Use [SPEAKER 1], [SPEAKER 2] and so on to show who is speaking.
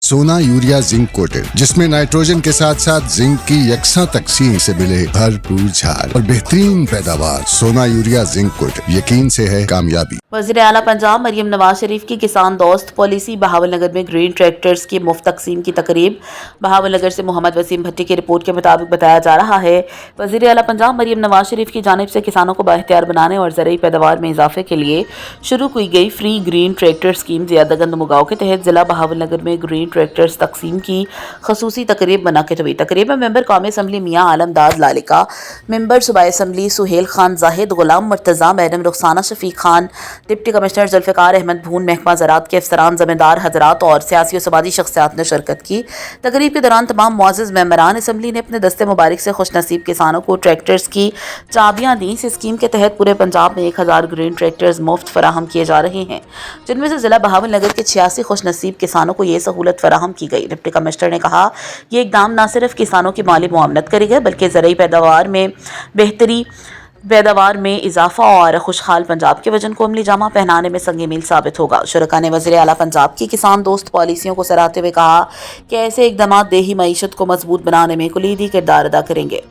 [SPEAKER 1] सोना urea zinc coated, जिसमें nitrogen के साथ साथ जिंक की यकसा तकसीम से मिले भरपूर झाड़ और बेहतरीन पैदावार। सोना यूरिया जिंक कोटेड, यकीन से है कामयाबी।
[SPEAKER 2] वज़ीर आला पंजाब मरियम नवाज शरीफ की किसान दोस्त पॉलिसी बहावलनगर में ग्रीन ट्रैक्टर्स की मुफ्त तकसीम की तकरीब। बहावलनगर से मोहम्मद वसीम भट्टी की रिपोर्ट के मुताबिक बताया जा रहा है, वज़ीर आला पंजाब मरियम नवाज शरीफ की जानिब से किसानों को बाइख्तियार बनाने और ज़रई पैदावार में इजाफे के लिए शुरू की गई फ्री ग्रीन ट्रैक्टर स्कीम ज़ियादतगंज मुगाव के तहत ज़िला बहावलनगर में ग्रीन ट्रैक्टर्स तकसीम की खसूसी तकरीब मुनक़िद हुई। तकरीब में मेंबर कौमी असम्बली मियाँ आलमदाद लालिका, मेंबर सूबाई assembly Suhail Khan Zahid, Ghulam Murtaza, madam Rukhsana Shafiq Khan, deputy commissioner Zulfiqar Ahmad Bhoon, महकमा ज़राअत के अफसरान, ज़मींदार हज़रात और सियासी और समाजी शख्सियात ने शिरकत की। तकरीब के दौरान तमाम मुअज़्ज़ज़ मेंबरान असम्बली ने अपने दस्ते मुबारक से खुशनसीब किसानों को ट्रैक्टर्स की चाबियाँ दी। इस स्कीम के तहत पूरे पंजाब में 1000 ग्रीन ट्रैक्टर्स मुफ्त फराहम किए जा रहे हैं, जिनमें से ज़िला बहावलनगर के 86 खुशनसीब किसानों को ये सहूलत फराहम की गई। डिप्टी कमिश्नर ने कहा, ये इक़दाम न सिर्फ किसानों की माली मुआवनत करेगा बल्कि ज़रई पैदावार में इजाफा और खुशहाल पंजाब के वजन को अमली जामा पहनाने में संग मील साबित होगा। शुरका ने वज़ीर आला पंजाब की किसान दोस्त पॉलिसियों को सराहते हुए कहा कि ऐसे इक़दाम देही मईशत को मजबूत बनाने में कुलीदी किरदार अदा करेंगे।